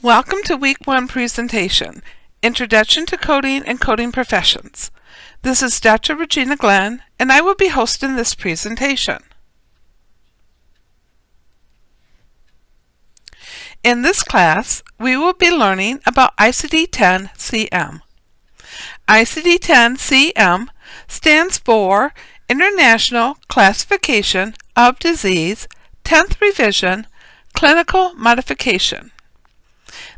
Welcome to Week 1 presentation, Introduction to Coding and Coding Professions. This is Dr. Regina Glenn, and I will be hosting this presentation. In this class, we will be learning about ICD-10-CM. ICD-10-CM stands for International Classification of Disease, 10th Revision, Clinical Modification.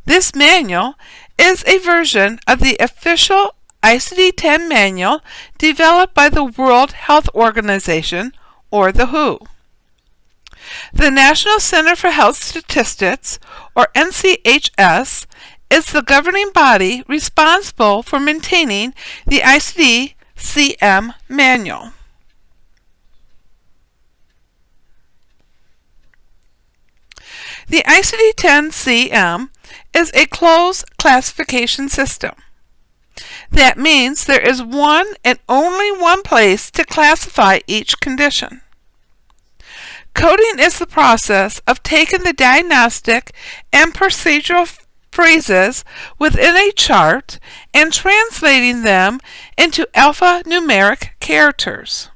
This manual is a version of the official ICD-10 manual developed by the World Health Organization, or the WHO. The National Center for Health Statistics, or NCHS, is the governing body responsible for maintaining the ICD-CM manual. The ICD-10-CM is a closed classification system. That means there is one and only one place to classify each condition. Coding is the process of taking the diagnostic and procedural phrases within a chart and translating them into alphanumeric characters.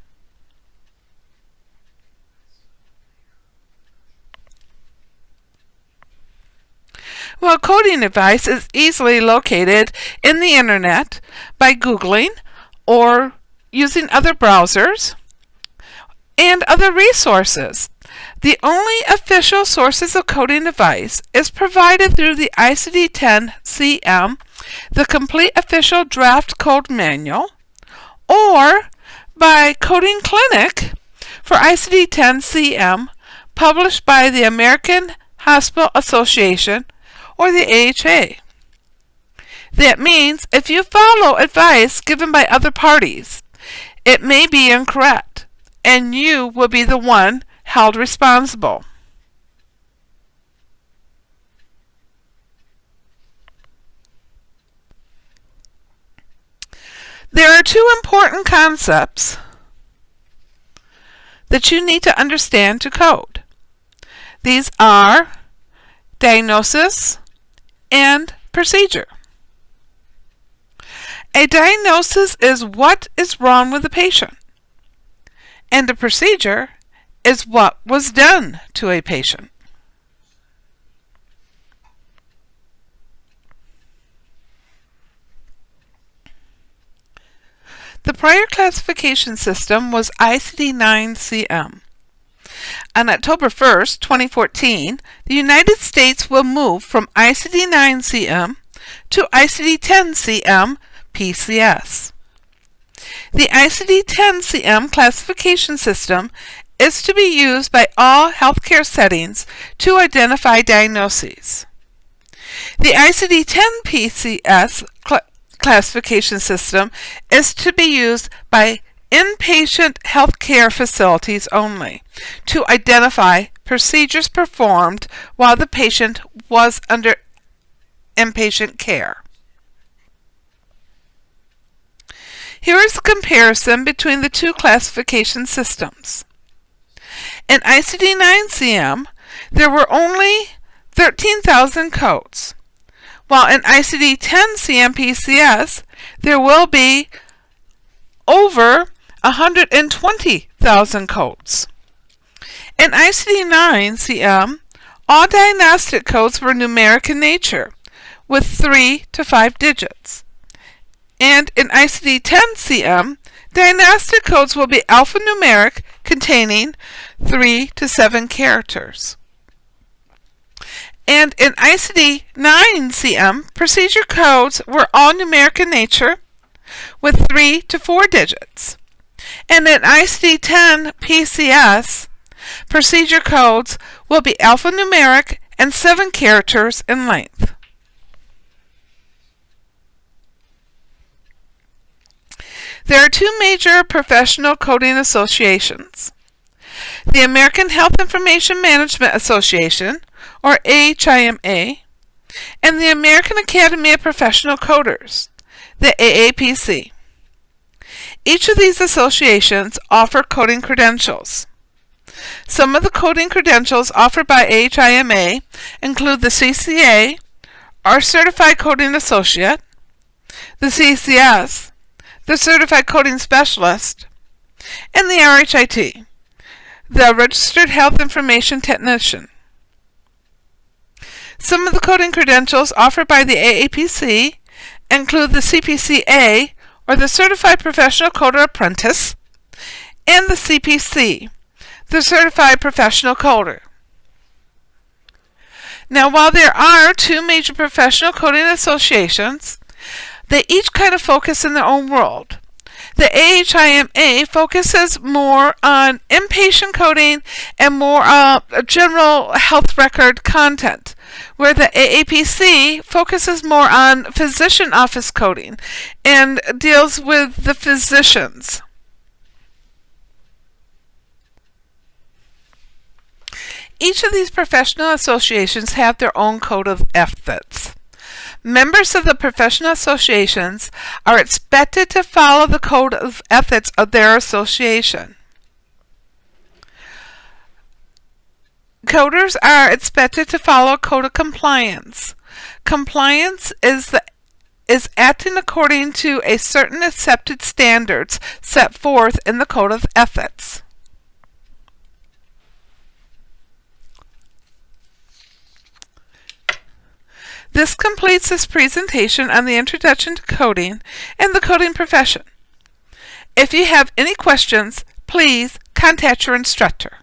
Well, coding advice is easily located in the Internet by Googling or using other browsers and other resources. The only official sources of coding advice is provided through the ICD-10-CM, the Complete Official Draft Code Manual, or by Coding Clinic for ICD-10-CM, published by the American Hospital Association, or the AHA. That means if you follow advice given by other parties, it may be incorrect, and you will be the one held responsible. There are two important concepts that you need to understand to code. These are diagnosis and procedure. A diagnosis is what is wrong with the patient, and a procedure is what was done to a patient. The prior classification system was ICD-9-CM. On October 1st, 2014, the United States will move from ICD-9-CM to ICD-10-CM PCS. The ICD-10-CM classification system is to be used by all healthcare settings to identify diagnoses. The ICD-10 PCS classification system is to be used by inpatient healthcare facilities only to identify procedures performed while the patient was under inpatient care. Here is a comparison between the two classification systems. In ICD-9-CM, there were only 13,000 codes, while in ICD-10-CM PCS, there will be over 120,000 codes. In ICD-9-CM, all diagnostic codes were numeric in nature, with 3 to 5 digits. And in ICD-10-CM, diagnostic codes will be alphanumeric, containing 3 to 7 characters. And in ICD-9-CM, procedure codes were all numeric in nature, with 3 to 4 digits. And in ICD-10 PCS, procedure codes will be alphanumeric and 7 characters in length. There are two major professional coding associations: the American Health Information Management Association, or AHIMA, and the American Academy of Professional Coders, the AAPC. Each of these associations offer coding credentials. Some of the coding credentials offered by AHIMA include the CCA, are Certified Coding Associate, the CCS, the Certified Coding Specialist, and the RHIT, the Registered Health Information Technician. Some of the coding credentials offered by the AAPC include the CPCA, or the Certified Professional Coder Apprentice, and the CPC, the Certified Professional Coder. Now, while there are two major professional coding associations, they each kind of focus in their own world. The AHIMA focuses more on inpatient coding and more general health record content, where the AAPC focuses more on physician office coding and deals with the physicians. Each of these professional associations have their own code of ethics. Members of the professional associations are expected to follow the code of ethics of their association. Coders are expected to follow a code of compliance. Compliance is acting according to a certain accepted standards set forth in the code of ethics. This completes this presentation on the Introduction to Coding and the coding profession. If you have any questions, please contact your instructor.